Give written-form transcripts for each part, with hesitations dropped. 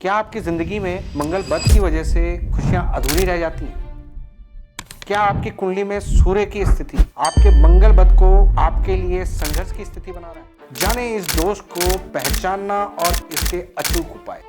क्या आपकी जिंदगी में मंगल बुध की वजह से खुशियां अधूरी रह जाती हैं? क्या आपकी कुंडली में सूर्य की स्थिति आपके मंगल बुध को आपके लिए संघर्ष की स्थिति बना रहा है? जाने इस दोष को पहचानना और इसके अचूक उपाय।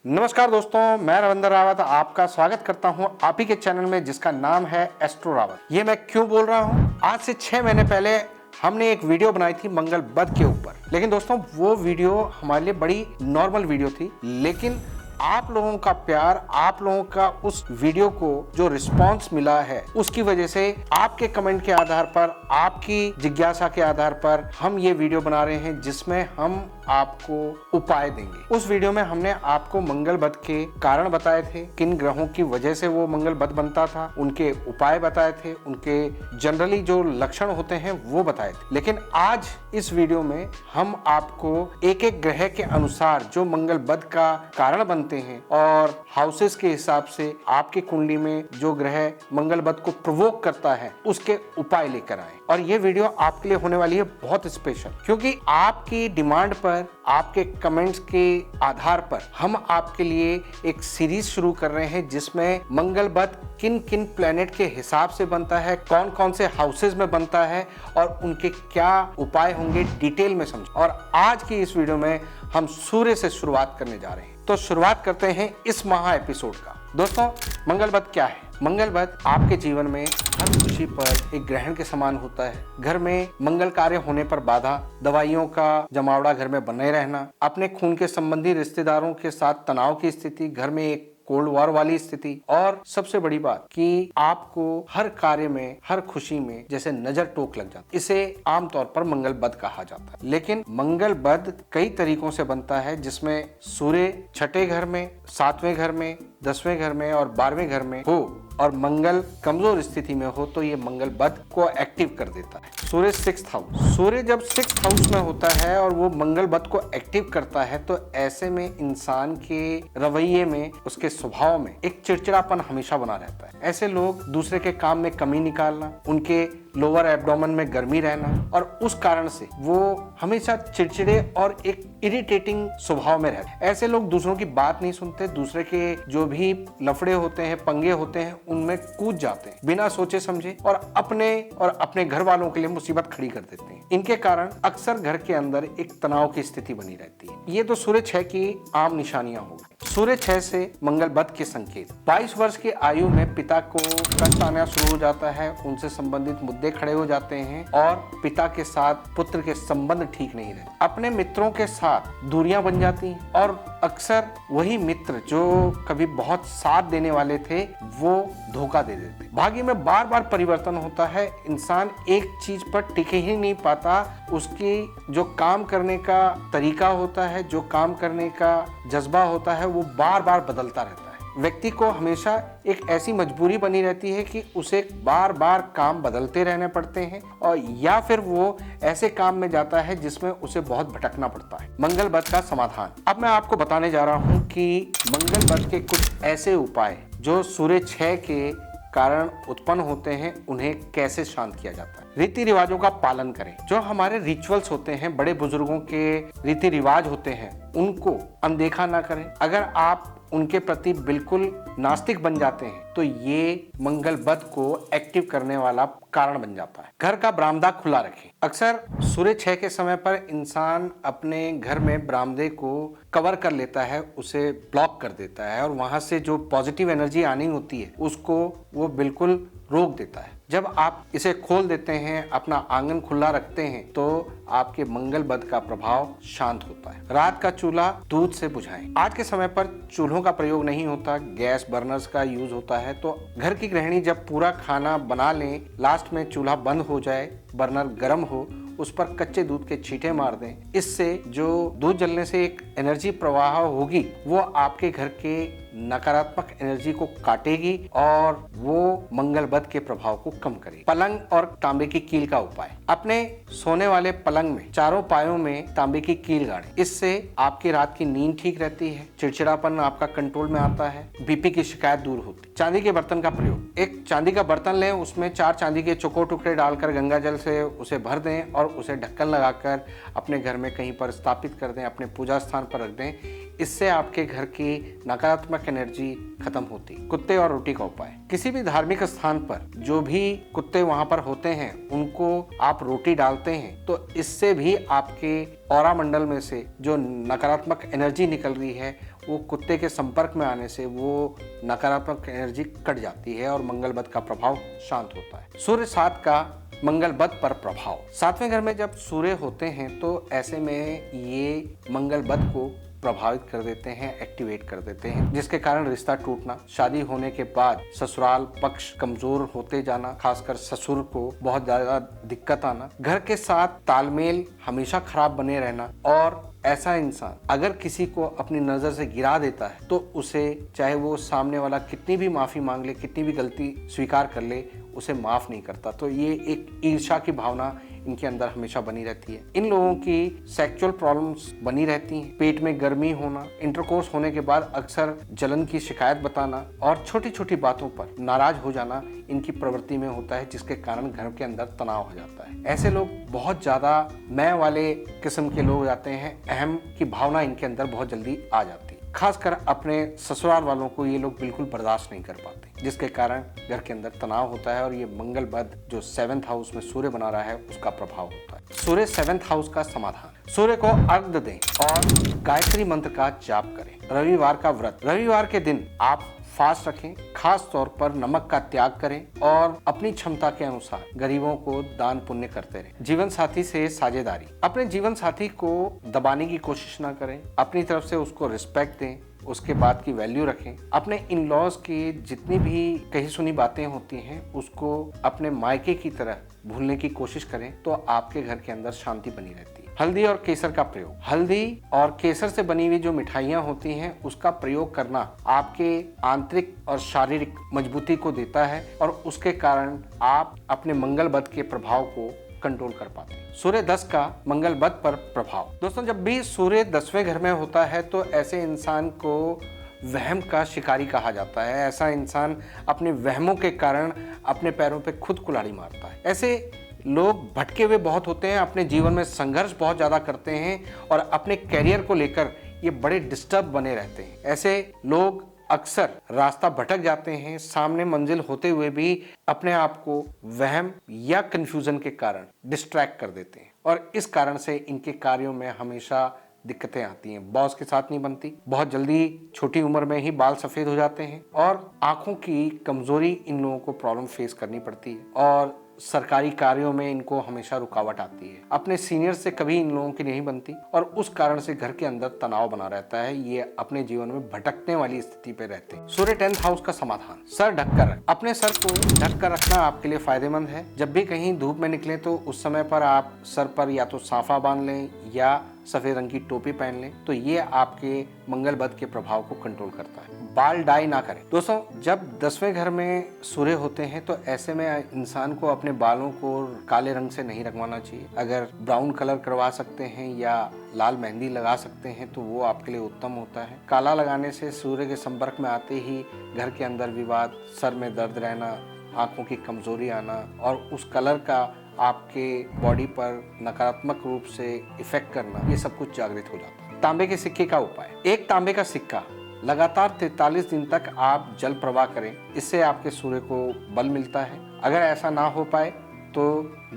नमस्कार दोस्तों, मैं रविंद्र रावत आपका स्वागत करता हूं आप ही के चैनल में जिसका नाम है एस्ट्रो रावत। ये मैं क्यों बोल रहा हूं? आज से 6 महीने पहले हमने एक वीडियो बनाई थी मंगल बुध के ऊपर, लेकिन दोस्तों वो वीडियो हमारे लिए बड़ी नॉर्मल वीडियो थी, लेकिन आप लोगों का प्यार, आप लोगों का उस वीडियो को जो रिस्पांस मिला है उसकी वजह से आपके कमेंट के आधार पर, आपकी जिज्ञासा के आधार पर हम ये वीडियो बना रहे हैं जिसमें हम आपको उपाय देंगे। उस वीडियो में हमने आपको मंगल बुध के कारण बताए थे, किन ग्रहों की वजह से वो मंगल बुध बनता था, उनके उपाय बताए थे, उनके जनरली जो लक्षण होते हैं वो बताए थे। लेकिन आज इस वीडियो में हम आपको एक एक ग्रह के अनुसार जो मंगल बुध का कारण बनते हैं और हाउसेस के हिसाब से आपकी कुंडली में जो ग्रह मंगल बुध को प्रोवोक करता है उसके उपाय लेकर आए। और ये वीडियो आपके लिए होने वाली है बहुत स्पेशल, क्योंकि आपकी डिमांड पर, आपके कमेंट्स के आधार पर हम आपके लिए एक सीरीज शुरू कर रहे हैं जिसमें मंगल बुध किन किन प्लेनेट के हिसाब से बनता है, कौन कौन से हाउसेस में बनता है और उनके क्या उपाय होंगे, डिटेल में समझ। और आज की इस वीडियो में हम सूर्य से शुरुआत करने जा रहे हैं। तो शुरुआत करते हैं इस महा एपिसोड का। दोस्तों, मंगल बुध क्या है? मंगल बुध आपके जीवन में हर खुशी पर एक ग्रहण के समान होता है। घर में मंगल कार्य होने पर बाधा, दवाइयों का जमावड़ा घर में बने रहना, अपने खून के संबंधी रिश्तेदारों के साथ तनाव की स्थिति, घर में एक कोल्ड वॉर वाली स्थिति, और सबसे बड़ी बात कि आपको हर कार्य में, हर खुशी में जैसे नजर टोक लग जाती। इसे आमतौर पर मंगल बुध कहा जाता है। लेकिन मंगल बुध कई तरीकों से बनता है, जिसमें सूर्य छठे घर में, 7वें घर में, 10वें घर में और 12वें घर में हो और मंगल कमजोर स्थिति में हो तो ये मंगल बुध को एक्टिव कर देता है। सूर्य 6th हाउस, सूर्य जब 6th हाउस में होता है और वो मंगल बुध को एक्टिव करता है तो ऐसे में इंसान के रवैये में, उसके स्वभाव में एक चिड़चिड़ापन हमेशा बना रहता है। ऐसे लोग दूसरे के काम में कमी निकालना, उनके लोअर एब्डोमेन में गर्मी रहना, और उस कारण से वो हमेशा चिड़चिड़े और एक इरिटेटिंग स्वभाव में रहते हैं। ऐसे लोग दूसरों की बात नहीं सुनते, दूसरे के जो भी लफड़े होते हैं, पंगे होते हैं, उनमें कूद जाते हैं बिना सोचे समझे और अपने घर वालों के लिए मुसीबत खड़ी कर देते हैं। इनके कारण अक्सर घर के अंदर एक तनाव की स्थिति बनी रहती है। ये तो सूर्य 6 की आम निशानियां हो गई। सूर्य 6 से मंगल बुध के संकेत। 22 वर्ष की आयु में पिता को कष्ट आना शुरू हो जाता है, उनसे संबंधित मुद्दे खड़े हो जाते हैं और पिता के साथ पुत्र के संबंध ठीक नहीं रहते। अपने मित्रों के साथ दूरियां बन जाती हैं और अक्सर वही मित्र जो कभी बहुत साथ देने वाले थे वो धोखा दे देते। भाग्य में बार बार परिवर्तन होता है, इंसान एक चीज पर टिके ही नहीं पाता, उसकी जो काम करने का तरीका होता है, जो काम करने का जज्बा होता है वो बार बार बदलता रहता है। व्यक्ति को हमेशा एक ऐसी मजबूरी बनी रहती है कि उसे बार बार काम बदलते रहने पड़ते हैं, और या फिर वो ऐसे काम में जाता है जिसमें उसे बहुत भटकना पड़ता है। मंगल बुध का समाधान। अब मैं आपको बताने जा रहा हूं कि मंगल बुध के कुछ ऐसे उपाय जो सूर्य 6 के कारण उत्पन्न होते हैं, उन्हें कैसे शांत किया जाता है। रीति रिवाजों का पालन करें। जो हमारे रिचुअल्स होते हैं, बड़े बुजुर्गों के रीति रिवाज होते हैं, उनको अनदेखा ना करें। अगर आप उनके प्रति बिल्कुल नास्तिक बन जाते हैं तो ये मंगल बुध को एक्टिव करने वाला कारण बन जाता है। घर का बरामदा खुला रखें। अक्सर सूर्य 6 के समय पर इंसान अपने घर में बरामदे को कवर कर लेता है, उसे ब्लॉक कर देता है और वहां से जो पॉजिटिव एनर्जी आनी होती है उसको वो बिल्कुल रोक देता है। जब आप इसे खोल देते हैं, अपना आंगन खुला रखते हैं, तो आपके मंगल बुध का प्रभाव शांत होता है। रात का चूल्हा दूध से बुझाएं। आज के समय पर चूल्हों का प्रयोग नहीं होता, गैस बर्नर्स का यूज होता है, तो घर की गृहिणी जब पूरा खाना बना लें, लास्ट में चूल्हा बंद हो जाए, बर्नर गर्म हो, उस पर कच्चे दूध के छींटे मार दें। इससे जो दूध जलने से एक एनर्जी प्रवाह होगी वो आपके घर के नकारात्मक एनर्जी को काटेगी और वो मंगल बद के प्रभाव को कम करेगी। पलंग और तांबे की कील का उपाय। अपने सोने वाले पलंग में चारों पायों में तांबे की कील गाड़ें। इससे आपकी रात की नींद ठीक रहती है, चिड़चिड़ापन आपका कंट्रोल में आता है, बीपी की शिकायत दूर होती है। चांदी के बर्तन का प्रयोग। एक चांदी का बर्तन लें, उसमें 4 चांदी के चौकोर टुकड़े डालकर गंगा जल से उसे भर दें और उसे ढक्कन लगाकर अपने घर में कहीं पर स्थापित कर दें, अपने पूजा स्थान पर रख दें। इससे आपके घर की नकारात्मक एनर्जी खत्म होती। कुत्ते और रोटी का उपाय। किसी भी धार्मिक स्थान पर जो भी कुत्ते वहां पर होते हैं उनको आप रोटी डालते हैं तो इससे भी आपके ऑरा मंडल में से जो नकारात्मक एनर्जी निकल रही है वो कुत्ते के संपर्क में आने से वो नकारात्मक एनर्जी कट जाती है और मंगल बद का प्रभाव शांत होता है। सूर्य 7 का मंगल बद पर प्रभाव। 7वें घर में जब सूर्य होते हैं तो ऐसे में ये मंगल बद को प्रभावित कर देते हैं, एक्टिवेट कर देते हैं, जिसके कारण रिश्ता टूटना, शादी होने के बाद ससुराल पक्ष कमजोर होते जाना, खासकर ससुर को बहुत ज्यादा दिक्कत आना, घर के साथ तालमेल हमेशा खराब बने रहना। और ऐसा इंसान अगर किसी को अपनी नजर से गिरा देता है तो उसे चाहे वो सामने वाला कितनी भी माफी मांग ले, कितनी भी गलती स्वीकार कर ले, उसे माफ नहीं करता। तो ये एक ईर्ष्या की भावना इनके अंदर हमेशा बनी रहती है। इन लोगों की सेक्सुअल प्रॉब्लम्स बनी रहती हैं, पेट में गर्मी होना, इंटरकोर्स होने के बाद अक्सर जलन की शिकायत बताना और छोटी छोटी बातों पर नाराज हो जाना इनकी प्रवृत्ति में होता है, जिसके कारण घर के अंदर तनाव हो जाता है। ऐसे लोग बहुत ज्यादा मैं वाले किस्म के लोग जाते हैं, अहम की भावना इनके अंदर बहुत जल्दी आ जाती है। खासकर अपने ससुराल वालों को ये लोग बिल्कुल बर्दाश्त नहीं कर पाते, जिसके कारण घर के अंदर तनाव होता है और ये मंगल बद जो 7th हाउस में सूर्य बना रहा है उसका प्रभाव होता है। सूर्य 7th हाउस का समाधान। सूर्य को अर्घ्य दें और गायत्री मंत्र का जाप करें। रविवार का व्रत। रविवार के दिन आप फास्ट रखें, खास तौर पर नमक का त्याग करें और अपनी क्षमता के अनुसार गरीबों को दान पुण्य करते रहें। जीवन साथी से साझेदारी। अपने जीवन साथी को दबाने की कोशिश ना करें, अपनी तरफ से उसको रिस्पेक्ट दें, उसके बाद की वैल्यू रखें। अपने इन लॉज की जितनी भी कही सुनी बातें होती हैं उसको अपने मायके की तरह भूलने की कोशिश करें तो आपके घर के अंदर शांति बनी रहती है। हल्दी और केसर का प्रयोग। हल्दी और केसर से बनी हुई जो मिठाइयाँ होती हैं उसका प्रयोग करना आपके आंतरिक और शारीरिक मजबूती को देता है और उसके कारण आप अपने मंगल बद के प्रभाव को कंट्रोल कर पाते हैं। सूर्य 10 का मंगल बद पर प्रभाव। दोस्तों, जब भी सूर्य 10वें घर में होता है तो ऐसे इंसान को वहम का शिकारी कहा जाता है। ऐसा इंसान अपने वहमों के कारण अपने पैरों पे खुद कुल्हाड़ी मारता है। ऐसे लोग भटके हुए बहुत होते हैं, अपने जीवन में संघर्ष बहुत ज़्यादा करते हैं और अपने कैरियर को लेकर ये बड़े डिस्टर्ब बने रहते हैं। ऐसे लोग अक्सर रास्ता भटक जाते हैं, सामने मंजिल होते हुए भी अपने आप को वहम या कंफ्यूजन के कारण डिस्ट्रैक्ट कर देते हैं और इस कारण से इनके कार्यों में हमेशा दिक्कतें आती हैं। बॉस के साथ नहीं बनती, बहुत जल्दी छोटी उम्र में ही बाल सफेद हो जाते हैं और आंखों की कमजोरी इन लोगों को प्रॉब्लम फेस करनी पड़ती है और सरकारी कार्यों में इनको हमेशा रुकावट आती है। अपने सीनियर से कभी इन लोगों की नहीं बनती और उस कारण से घर के अंदर तनाव बना रहता है। ये अपने जीवन में भटकने वाली स्थिति पे रहते हैं। सूर्य 10th हाउस का समाधान। सर ढककर रखें। अपने सर को ढककर रखना आपके लिए फायदेमंद है। जब भी कहीं धूप में निकले तो उस समय पर आप सर पर या तो साफा बांध लें या सफेद रंग की टोपी पहन लें तो ये आपके मंगल बद के प्रभाव को कंट्रोल करता है। बाल डाई ना करें। दोस्तों, जब 10वें घर में सूर्य होते हैं तो ऐसे में इंसान को अपने बालों को काले रंग से नहीं रंगवाना चाहिए। अगर ब्राउन कलर करवा सकते हैं या लाल मेहंदी लगा सकते हैं तो वो आपके लिए उत्तम होता है। काला लगाने से सूर्य के संपर्क में आते ही घर के अंदर विवाद, सर में दर्द रहना, आंखों की कमजोरी आना और उस कलर का आपके बॉडी पर नकारात्मक रूप से इफेक्ट करना, ये सब कुछ जागृत हो जाता है। तांबे के सिक्के का उपाय। एक तांबे का सिक्का लगातार 43 दिन तक आप जल प्रवाह करें, इससे आपके सूर्य को बल मिलता है। अगर ऐसा ना हो पाए तो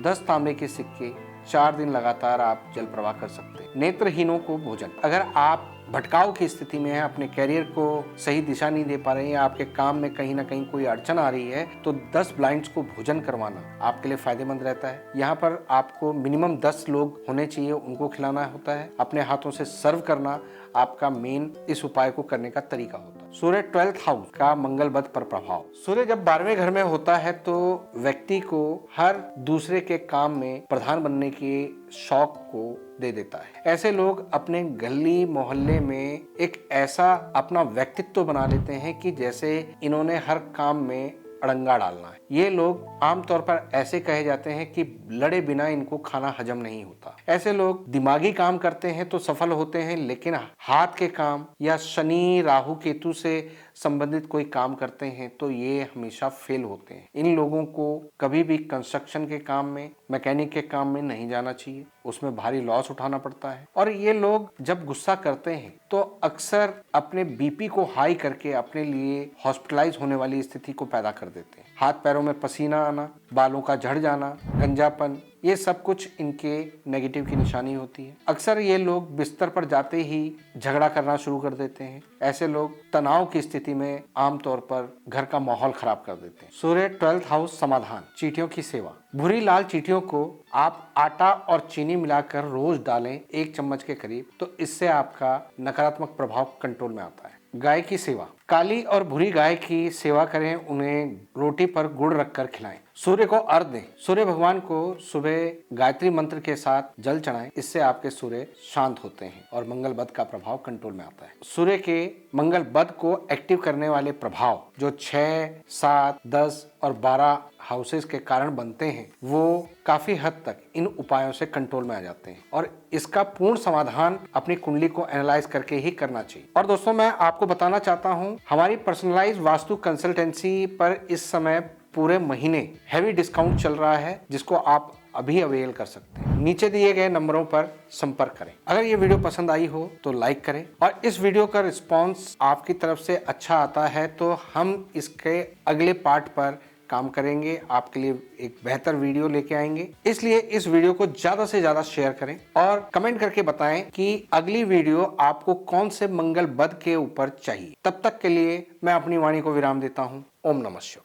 10 तांबे के सिक्के 4 दिन लगातार आप जल प्रवाह कर सकते हैं। नेत्रहीनों को भोजन। अगर आप भटकाव की स्थिति में है, अपने कैरियर को सही दिशा नहीं दे पा रहे हैं या आपके काम में कहीं ना कहीं कोई अड़चन आ रही है तो 10 ब्लाइंड्स को भोजन करवाना आपके लिए फायदेमंद रहता है। यहाँ पर आपको मिनिमम 10 लोग होने चाहिए, उनको खिलाना होता है। अपने हाथों से सर्व करना आपका मेन इस उपाय को करने का तरीका होता है। सूर्य 12th हाउस का मंगल बुध पर प्रभाव। सूर्य जब 12वें घर में होता है तो व्यक्ति को हर दूसरे के काम में प्रधान बनने के शौक को दे देता है। ऐसे लोग अपने गली मोहल्ले में एक ऐसा अपना व्यक्तित्व बना लेते हैं कि जैसे इन्होंने हर काम में अड़ंगा डालना है। ये लोग आमतौर पर ऐसे कहे जाते हैं कि लड़े बिना इनको खाना हजम नहीं होता। ऐसे लोग दिमागी काम करते हैं तो सफल होते हैं, लेकिन हाथ के काम या शनि राहु केतु से संबंधित कोई काम करते हैं तो ये हमेशा फेल होते हैं। इन लोगों को कभी भी कंस्ट्रक्शन के काम में, मैकेनिक के काम में नहीं जाना चाहिए, उसमें भारी लॉस उठाना पड़ता है। और ये लोग जब गुस्सा करते हैं तो अक्सर अपने बीपी को हाई करके अपने लिए हॉस्पिटलाइज होने वाली स्थिति को पैदा कर देते हैं। हाथ पैरों में पसीना आना, बालों का झड़ जाना, गंजापन, ये सब कुछ इनके नेगेटिव की निशानी होती है। अक्सर ये लोग बिस्तर पर जाते ही झगड़ा करना शुरू कर देते हैं। ऐसे लोग तनाव की स्थिति में आमतौर पर घर का माहौल खराब कर देते हैं। सूर्य 12th हाउस समाधान, चींटियों की सेवा। भूरी लाल चींटियों को आप आटा और चीनी मिलाकर रोज डालें 1 चम्मच के करीब, तो इससे आपका नकारात्मक प्रभाव कंट्रोल में आता है। गाय की सेवा, काली और भूरी गाय की सेवा करें, उन्हें रोटी पर गुड़ रखकर खिलाएं। सूर्य को अर्घ दें, सूर्य भगवान को सुबह गायत्री मंत्र के साथ जल चढ़ाएं, इससे आपके सूर्य शांत होते हैं और मंगल बुध का प्रभाव कंट्रोल में आता है। सूर्य के मंगल बुध को एक्टिव करने वाले प्रभाव जो 6, 7, 10 और 12 हाउसेस के कारण बनते हैं वो काफी हद तक इन उपायों से कंट्रोल में आ जाते हैं और इसका पूर्ण समाधान अपनी कुंडली को एनालाइज करके ही करना चाहिए। और दोस्तों, मैं आपको बताना चाहता हूं, हमारी पर्सनलाइज्ड वास्तु कंसल्टेंसी पर इस समय पूरे महीने हैवी डिस्काउंट चल रहा है, जिसको आप अभी अवेल कर सकते हैं। नीचे दिए गए नंबरों पर संपर्क करें। अगर ये वीडियो पसंद आई हो तो लाइक करें और इस वीडियो का रिस्पांस आपकी तरफ से अच्छा आता है तो हम इसके अगले पार्ट पर काम करेंगे, आपके लिए एक बेहतर वीडियो लेके आएंगे। इसलिए इस वीडियो को ज्यादा से ज्यादा शेयर करें और कमेंट करके बताएं कि अगली वीडियो आपको कौन से मंगल बुध के ऊपर चाहिए। तब तक के लिए मैं अपनी वाणी को विराम देता हूं। ओम नमः शिवाय।